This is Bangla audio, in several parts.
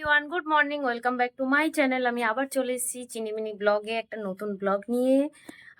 Everyone, good morning. Welcome back to my channel. আমি আবার চলে এসেছি চিনিমিনি ব্লগে, একটা নতুন ব্লগ নিয়ে।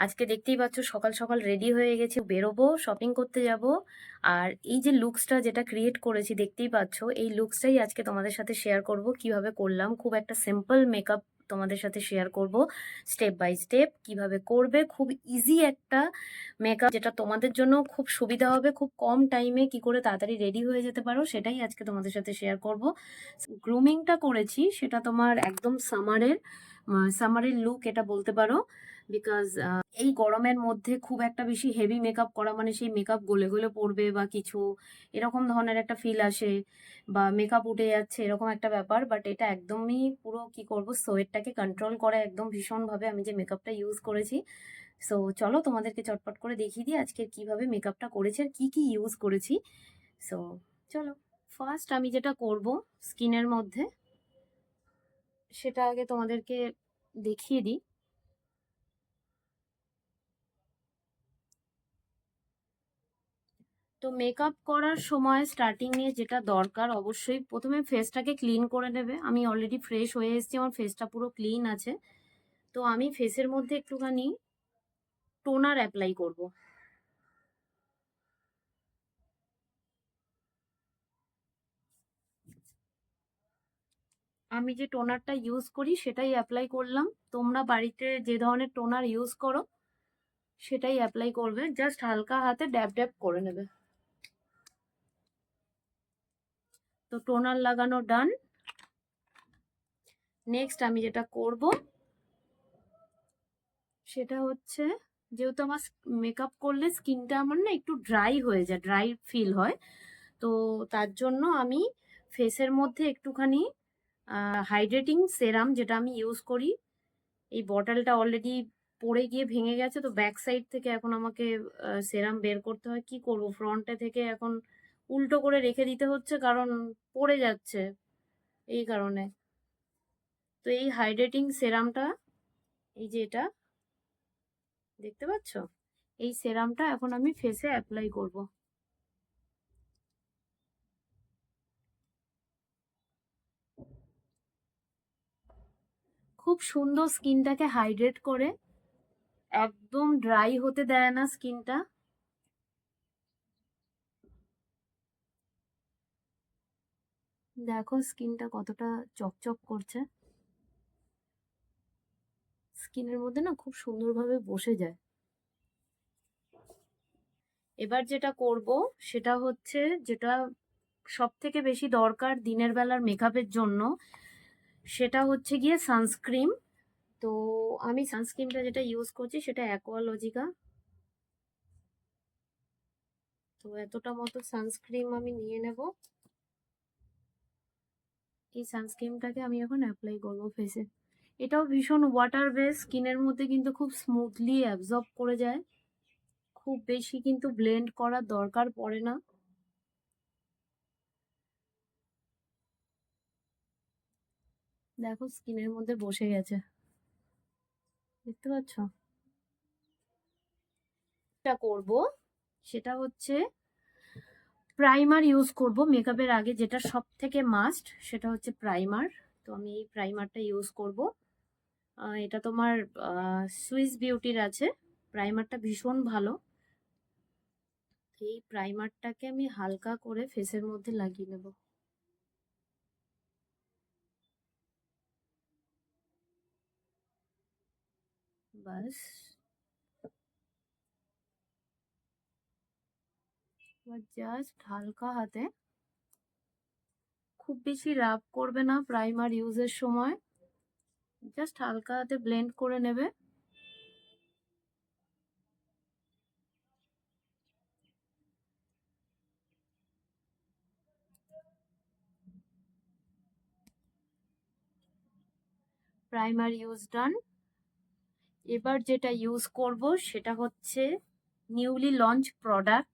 আজকে দেখতেই পাচ্ছ সকাল সকাল রেডি হয়ে গেছি, বেরোবো, শপিং করতে যাব। আর এই যে লুকসটা যেটা ক্রিয়েট করেছি দেখতেই পাচ্ছ, এই লুকসটাই আজকে তোমাদের সাথে শেয়ার করব কিভাবে করলাম। খুব একটা সিম্পল মেকআপ তোমাদের সাথে শেয়ার করব, স্টেপ বাই স্টেপ কিভাবে করবে। খুব ইজি একটা মেকআপ, যেটা তোমাদের জন্য খুব সুবিধা হবে। খুব কম টাইমে কি করে তাড়াতাড়ি রেডি হয়ে যেতে পারো, সেটাই আজকে তোমাদের সাথে শেয়ার করব। গ্রুমিংটা করেছি সেটা তোমার একদম সামারের লুক এটা বলতে পারো। বিকজ এই গরমের মধ্যে খুব একটা বেশি হেভি মেকআপ করা মানে সেই মেকআপ গলে গলে পড়বে বা কিছু এরকম ধরনের একটা ফিল আসে, বা মেকআপ উঠে যাচ্ছে এরকম একটা ব্যাপার। বাট এটা একদমই পুরো কি করব, সোয়েটটাকে কন্ট্রোল করে একদম ভীষণভাবে আমি যে মেকআপটা ইউজ করেছি। সো চলো তোমাদেরকে চটপট করে দেখিয়ে দিই আজকে কিভাবে মেকআপটা করেছি আর কি কি ইউজ করেছি। সো চলো, ফার্স্ট আমি যেটা করব স্কিনের মধ্যে সেটা আগে তোমাদেরকে দেখিয়ে দিই। তো মেকআপ করার সময় স্টার্টিং এ যেটা দরকার, অবশ্যই প্রথমে ফেসটাকে ক্লিন করে নেবে। আমি অলরেডি ফ্রেশ হয়ে এসেছি, আমার ফেসটা পুরো ক্লিন আছে। তো আমি ফেসের মধ্যে একটুখানি টোনার অ্যাপ্লাই করব। আমি যে টোনারটা ইউজ করি সেটাই অ্যাপ্লাই করলাম। তোমরা বাড়িতে যে ধরনের টোনার ইউজ করো সেটাই অ্যাপ্লাই করবে, জাস্ট হালকা হাতে ড্যাব ড্যাব করে নেবে। তো টোনার লাগানো ডান। নেক্সট আমি যেটা করব সেটা হচ্ছে, যেহেতু আমার মেকআপ করলে স্কিনটা আমার না একটু ড্রাই হয়ে যায়, ড্রাই ফিল হয়। তো তার জন্য আমি ফেসের মধ্যে একটুখানি হাইড্রেটিং সেরাম যেটা আমি ইউজ করি, এই বটলটা অলরেডি পড়ে গিয়ে ভেঙে গেছে, তো ব্যাক সাইড থেকে এখন আমাকে সেরাম বের করতে হয়। কি করব, ফ্রন্টে থেকে এখন উল্টো করে রেখে দিতে হচ্ছে কারণ পড়ে যাচ্ছে এই কারণে। তো এই হাইড্রেটিং সেরামটা, এই যে এটা দেখতে পাচ্ছ, এই সেরামটা এখন আমি ফেসে অ্যাপ্লাই করব। খুব সুন্দর স্কিনটাকে হাইড্রেট করে, একদম ড্রাই হতে দেয় না স্কিনটা। দেখো স্কিনটা কতটা চকচক করছে, স্কিনের মধ্যে না খুব সুন্দরভাবে বসে যায়। এবার যেটা করব সেটা হচ্ছে, যেটা সব থেকে বেশি দরকার দিনের বেলার মেকআপের জন্য, সেটা হচ্ছে গিয়ে সানস্ক্রিন। তো আমি সানস্ক্রিনটা যেটা ইউজ করছি সেটা অ্যাকোয়ালজিকা। তো এতটা মতো সানস্ক্রিন আমি নিয়ে নেব। এই সানস্ক্রিনটাকে আমি এখন অ্যাপ্লাই করব ফেসে। এটাও ভীষণ ওয়াটার বেস, স্কিনের মধ্যে কিন্তু খুব স্মুথলি অ্যাবজর্ব করে যায়, খুব বেশি কিন্তু ব্লেন্ড করার দরকার পড়ে না। দেখো স্কিনের মধ্যে বসে গেছে, দেখতে পাচ্ছ। এটা করব সেটা হচ্ছে প্রাইমার ইউজ করব মেকআপের আগে, যেটা সব থেকে মাস্ট সেটা হচ্ছে প্রাইমার। তো আমি এই প্রাইমারটা ইউজ করব। এটা তোমার সুইস বিউটির আছে, প্রাইমারটা ভীষণ ভালো। এই প্রাইমারটাকে আমি হালকা করে ফেসের মধ্যে লাগিয়ে নেব। বাস, এবার জাস্ট হালকা হাতে, খুব বেশি রাব করবে না প্রাইমার ইউজের সময়, জাস্ট হালকা হাতে ব্লেন্ড করে নেবে। প্রাইমার ইউজ ডান। এবার যেটা ইউজ করব সেটা হচ্ছে নিউলি লঞ্চ প্রোডাক্ট,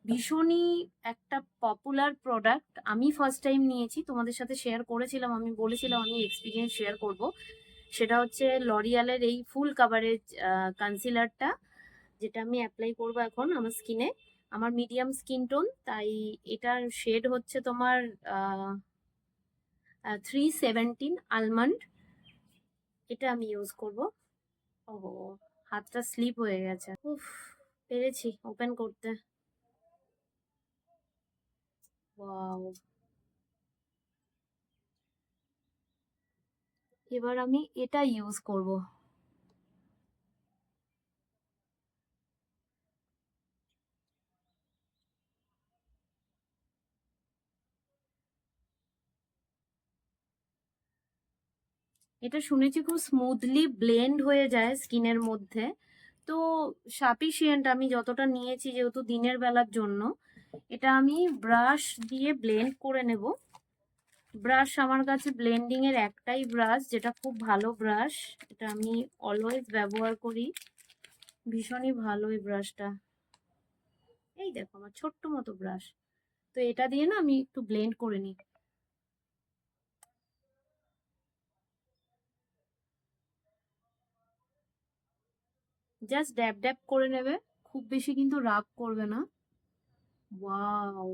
ভীষণই একটা পপুলার প্রোডাক্ট। আমি ফার্স্ট টাইম নিয়েছি, তোমাদের সাথে শেয়ার করেছিলাম, আমি বলেছিলাম আমি এক্সপিরিয়েন্স শেয়ার করব। সেটা হচ্ছে লরিয়ালের এই ফুল কাভারেজ কনসিলারটা, যেটা আমি অ্যাপ্লাই করব এখন আমার স্কিনে। আমার মিডিয়াম স্কিন টোন, তাই এটার শেড হচ্ছে তোমার 317 আলমন্ড, এটা আমি ইউজ করব। ও, হাতটা স্লিপ হয়ে গেছে। উফ, পেরেছি ওপেন করতে। ওয়াও, এবার আমি এটা ইউজ করব। এটা শুনেছি খুব স্মুথলি ব্লেন্ড হয়ে যায় স্কিনের মধ্যে, তো সাফিসিয়েন্ট আমি যতটা নিয়েছি যেহেতু দিনের বেলার জন্য। এটা আমি ব্রাশ দিয়ে ব্লেন্ড করে নেব। ব্রাশ আমার কাছে ব্লেন্ডিং এর একটাই ব্রাশ, যেটা খুব ভালো ব্রাশ, এটা আমি অলওয়েজ ব্যবহার করি, ভীষণই ভালো এই ব্রাশটা। এই দেখো আমার ছোট্ট মতো ব্রাশ, তো এটা দিয়ে না আমি একটু ব্লেন্ড করে নিই। জাস্ট ড্যাব ড্যাব করে নেবে, খুব বেশি কিন্তু রাব করবে না। ওয়াও,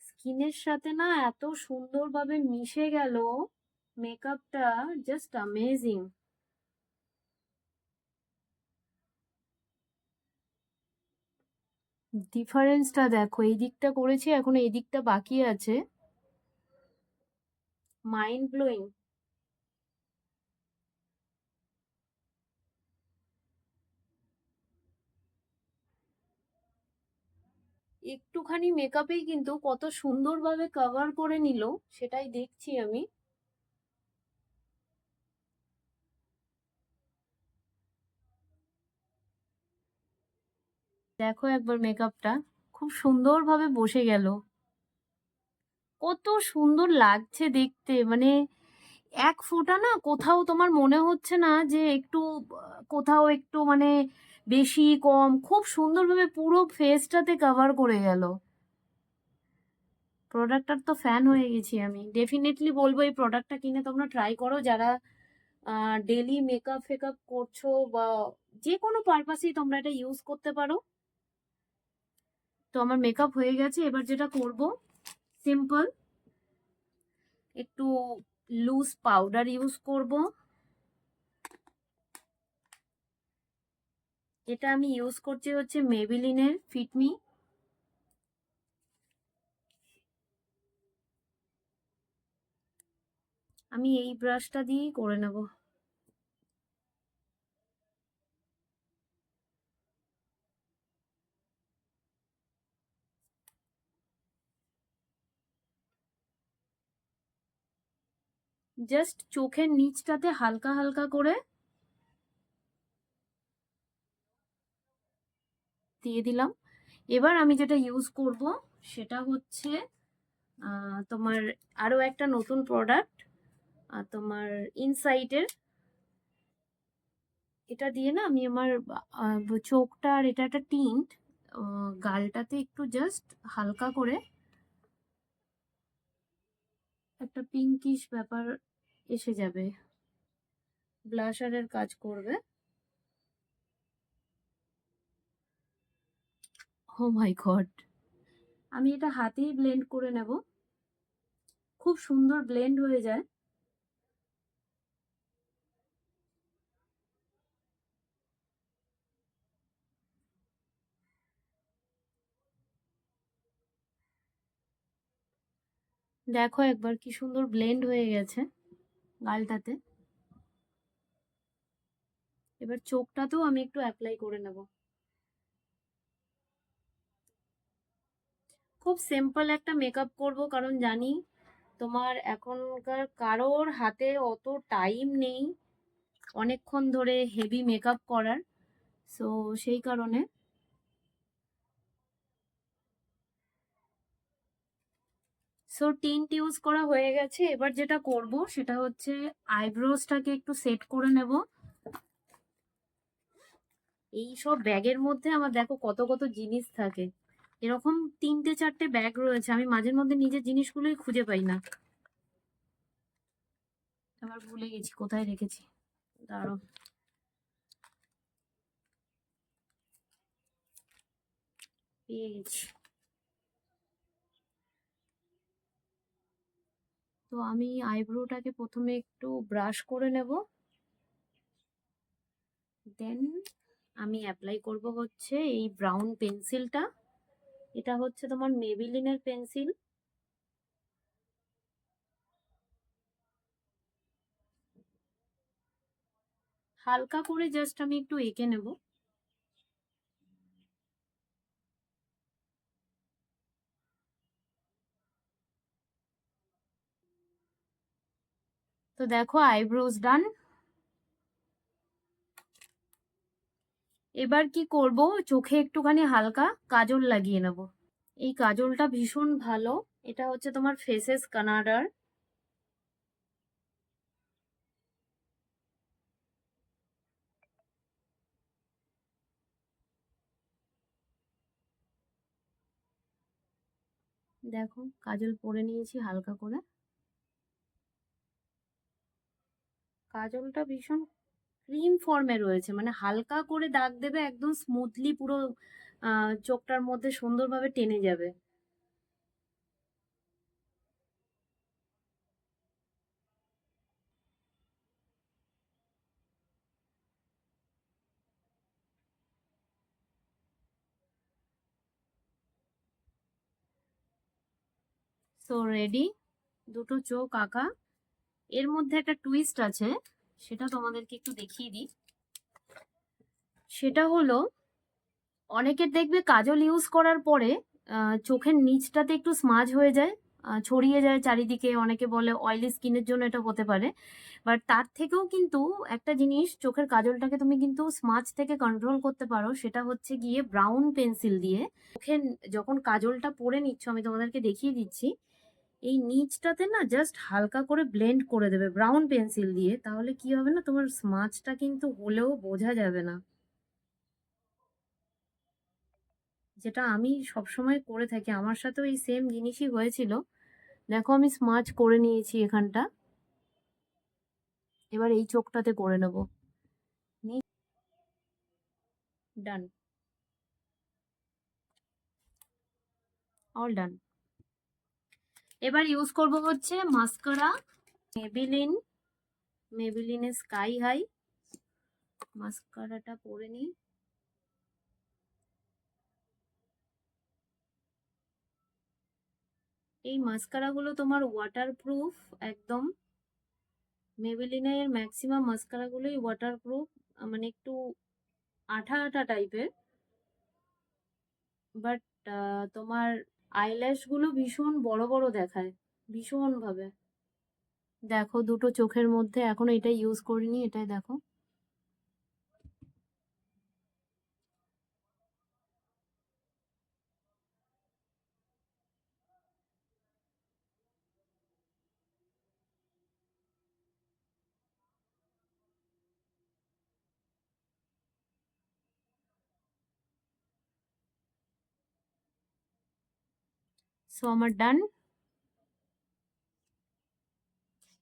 স্কিনের সাথে না এত সুন্দরভাবে মিশে গেল মেকআপটা, জাস্ট অ্যামেজিং। ডিফারেন্সটা দেখো, এই দিকটা করেছি, এখন এই দিকটা বাকি আছে। Mind blowing. একটুখানি মেকআপেই কিন্তু কত সুন্দরভাবে কভার করে নিল, সেটাই দেখছি আমি। দেখো একবার মেকআপটা খুব সুন্দরভাবে বসে গেল, কত সুন্দর লাগছে দেখতে, মানে এক ফোঁটা না কোথাও তোমার মনে হচ্ছে না যে একটু কোথাও একটু মানে বেশি কম, খুব সুন্দরভাবে পুরো ফেসটাতে কভার করে গেল। প্রোডাক্টটার তো ফ্যান হয়ে গেছি আমি, ডেফিনেটলি বলবো এই প্রোডাক্টটা কিনে তোমরা ট্রাই করো, যারা ডেলি মেকআপ ফেকআপ করছো বা যে কোনো পারপাসেই তোমরা এটা ইউজ করতে পারো। তো আমার মেকআপ হয়ে গেছে, এবার যেটা করব, সিম্পল একটু লুজ পাউডার ইউজ করব। এটা আমি ইউজ করছি হচ্ছে মেবিলিনের ফিটমি। আমি এই ব্রাশটা দিয়েই করে নেব। জাস্ট চোখের নিচটাতে হালকা হালকা করে দিয়ে দিলাম। এবার আমি যেটা ইউজ করব সেটা হচ্ছে তোমার আরো একটা নতুন প্রোডাক্ট, তোমার ইনসাইটের। এটা দিয়ে না আমি আমার চোখটা, আর এটা একটা টিন্ট, গালটাতে একটু জাস্ট হালকা করে একটা পিঙ্কিশ ব্যাপার এসে যাবে, ব্লাশারের কাজ করবে। ও মাই গড, আমি এটা হাতেই ব্লেন্ড করে নেব, খুব সুন্দর ব্লেন্ড হয়ে যায়। দেখো একবার কি সুন্দর ব্লেন্ড হয়ে গেছে গালটাতে। এবার চোখটাতেও আমি একটু অ্যাপ্লাই করে নেব। খুব সিম্পল একটা মেকআপ করব, কারণ জানি তোমার এখনকার কারোর হাতে অত টাইম নেই অনেকক্ষণ ধরে হেভি মেকআপ করার, সো সেই কারণে। সো টিন্ট ইউজ করা হয়ে গেছে, এবার যেটা করব সেটা হচ্ছে আইব্রোজটাকে একটু সেট করে নেব। এই সব ব্যাগের মধ্যে আমার দেখো কত কত জিনিস থাকে, এরকম 3টে 4টে ব্যাগ রয়েছে, আমি মাঝে মধ্যে নিজের জিনিসগুলোই খুঁজে পাই না। আবার ভুলে গেছি কোথায় রেখেছি, দাঁড়াও। পেয়ে গেছি। তো আমি আইব্রোটাকে প্রথমে একটু ব্রাশ করে নেব, দেন আমি অ্যাপ্লাই করব হচ্ছে এই ব্রাউন পেন্সিলটা। এটা হচ্ছে তোমার মেবিলিনের পেন্সিল। হালকা করে জাস্ট আমি একটু এঁকে নেব। তো দেখো আইব্রোজ ডান। এবার কি করব, চোখে একটুখানি হালকা কাজল লাগিয়ে নেব। এই কাজলটা ভীষণ ভালো, এটা হচ্ছে তোমার ফেসেস কানাডার। দেখো কাজল পরে নিয়েছি হালকা করে। কাজলটা ভীষণ ক্রিম ফর্মে রয়েছে, মানে হালকা করে দাগ দেবে, একদম স্মুথলি পুরো চোখটার মধ্যে সুন্দরভাবে টেনে যাবে। সো রেডি, দুটো চোখ আঁকা। এর মধ্যে একটা টুইস্ট আছে, সেটা তোমাদেরকে একটু দেখিয়ে দিই। সেটা হলো, অনেকের দেখবে কাজল ইউজ করার পরে চোখের নিচটাতে একটু স্মাজ হয়ে যায়, ছড়িয়ে যায় চারিদিকে। অনেকে বলে অয়েলি স্কিনের জন্য এটা হতে পারে, বাট তার থেকেও কিন্তু একটা জিনিস, চোখের কাজলটাকে তুমি কিন্তু স্মাজ থেকে কন্ট্রোল করতে পারো। সেটা হচ্ছে গিয়ে ব্রাউন পেন্সিল দিয়ে চোখে যখন কাজলটা পরে নিচ্ছ, আমি তোমাদেরকে দেখিয়ে দিচ্ছি, এই নিচটাতে না জাস্ট হালকা করে ব্লেন্ড করে দেবে ব্রাউন পেন্সিল দিয়ে। তাহলে কি হবে না, তোমার স্মাজটা কিন্তু হলেও বোঝা যাবে না, যেটা আমি সবসময় করে থাকি। আমার সাথেও এই সেম জিনিসই হয়েছিল। দেখো আমি স্মাচ করে নিয়েছি এখানটা, এবার এই চোখটাতে করে নেব। ডান, অল ডান। এবার ইউজ করব হচ্ছে মাস্কারা, মেবিলিন, মেবিলিনের স্কাই হাই মাস্কারাটা পরে নিই। এই মাস্কারাগুলো তোমার ওয়াটারপ্রুফ একদম। মেবিলিনের ম্যাক্সিমাম মাস্কারাগুলোই ওয়াটারপ্রুফ, মানে একটু আঠা আঠা টাইপের, বাট তোমার আইল্যাশ গুলো ভীষণ বড় বড় দেখায়, ভীষণ ভাবে। দেখো দুটো চোখের মধ্যে এখনো এটা ইউজ করিনি, এটাই দেখো। সো আমার ডান।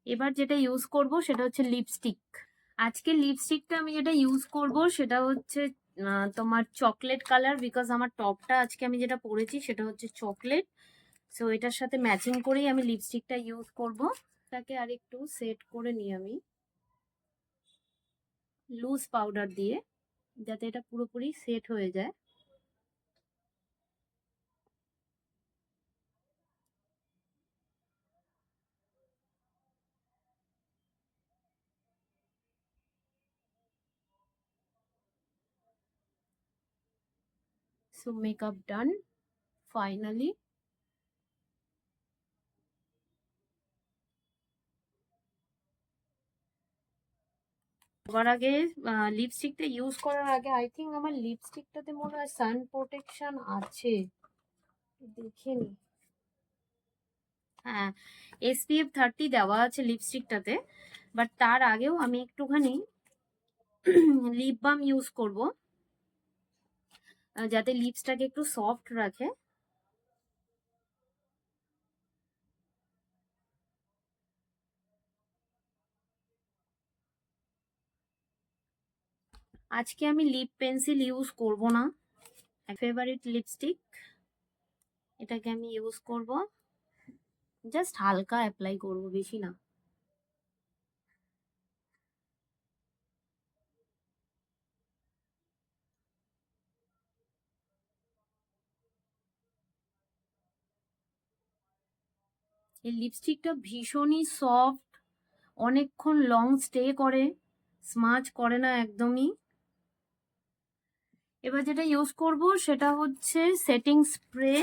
এবার যেটা ইউজ করব সেটা হচ্ছে লিপস্টিক। আজকে লিপস্টিকটা আমি যেটা ইউজ করব সেটা হচ্ছে তোমার চকলেট কালার, বিকজ আমার টপটা আজকে আমি যেটা পরেছি সেটা হচ্ছে চকলেট। সো এটার সাথে ম্যাচিং করেই আমি লিপস্টিকটা ইউজ করব। তাকে আর একটু সেট করে নিই আমি লুজ পাউডার দিয়ে, যাতে এটা পুরোপুরি সেট হয়ে যায়। সো মেকআপ ডান ফাইনালি। সবার আগে লিপস্টিকটা ইউজ করার আগে আই থিঙ্ক আমার লিপস্টিকটাতে মনে হয় সান প্রোটেকশন আছে, দেখে নি। হ্যাঁ, SPF 30 দেওয়া আছে লিপস্টিকটাতে, বাট তার আগেও আমি একটুখানি লিপ বাম ইউজ করব, যাতে লিপসটাকে একটু সফট রাখে। আজকে আমি লিপ পেন্সিল ইউজ করব না, ফেভারিট লিপস্টিক, এটাকে আমি ইউজ করব। জাস্ট হালকা অ্যাপ্লাই করব, বেশি না। এই লিপস্টিকটা ভীষণই সফট, অনেকক্ষণ লং স্টে করে, স্মাচ করে না একদমই। এবার যেটা ইউজ করব সেটা হচ্ছে সেটিং স্প্রে।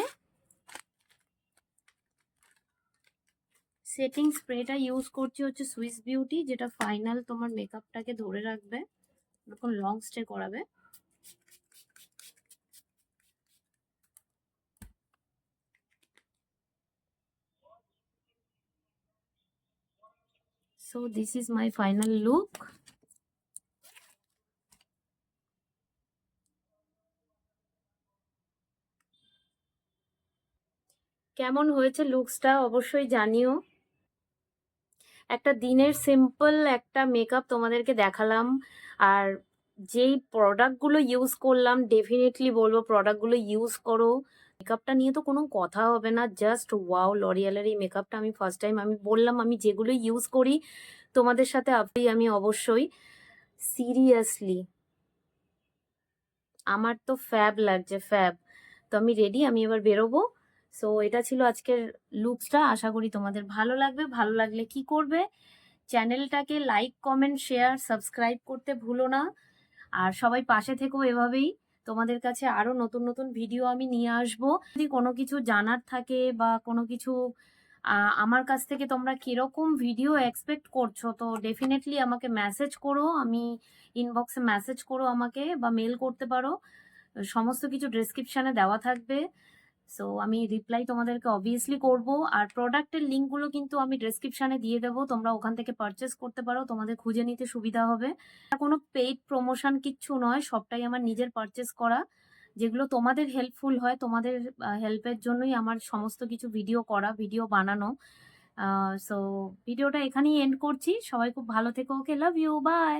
সেটিং স্প্রেটা ইউজ করছি হচ্ছে সুইস বিউটি, যেটা ফাইনাল তোমার মেকআপটাকে ধরে রাখবে, এরকম লং স্টে করাবে। So this is my final look. কেমন হয়েছে লুকসটা অবশ্যই জানিও। একটা দিনের সিম্পল একটা মেকআপ তোমাদেরকে দেখালাম, আর যেই প্রোডাক্টগুলো ইউজ করলাম ডেফিনেটলি বলবো প্রোডাক্টগুলো ইউজ করো। মেকআপটা নিয়ে তো কোনো কথা হবে না, জাস্ট ওয়াও। লরিয়ালের এই মেকআপটা আমি ফার্স্ট টাইম, আমি বললাম আমি যেগুলো ইউজ করি তোমাদের সাথে আমি অবশ্যই, সিরিয়াসলি আমার তো ফ্যাব লাগছে, ফ্যাব। তো আমি রেডি, আমি এবার বেরোবো। সো এটা ছিল আজকের লুকসটা, আশা করি তোমাদের ভালো লাগবে। ভালো লাগলে কি করবে, চ্যানেলটাকে লাইক কমেন্ট শেয়ার সাবস্ক্রাইব করতে ভুলো না। আর সবাই পাশে থেকো এভাবেই, তোমাদের কাছে আরো নতুন নতুন ভিডিও আমি নিয়ে আসবো। যদি কোনো কিছু জানার থাকে বা কোনো কিছু আমার কাছ থেকে তোমরা কিরকম ভিডিও এক্সপেক্ট করছো, তো ডেফিনেটলি আমাকে মেসেজ করো, আমি ইনবক্সে মেসেজ করো আমাকে, বা মেল করতে পারো। সমস্ত কিছু ডেসক্রিপশনে দেওয়া থাকবে। সো আমি রিপ্লাই তোমাদেরকে অবভিয়াসলি করব। আর প্রোডাক্টের লিঙ্কগুলো কিন্তু আমি ডেসক্রিপশনে দিয়ে দেবো, তোমরা ওখান থেকে পারচেস করতে পারো, তোমাদের খুঁজে নিতে সুবিধা হবে। কোনো পেইড প্রমোশন কিচ্ছু নয়, সবটাই আমার নিজের পারচেস করা, যেগুলো তোমাদের হেল্পফুল হয়, তোমাদের হেল্পের জন্যই আমার সমস্ত কিছু ভিডিও করা, ভিডিও বানানো। সো ভিডিওটা এখানেই এন্ড করছি, সবাই খুব ভালো থেকো, ওকে, লাভ ইউ, বাই।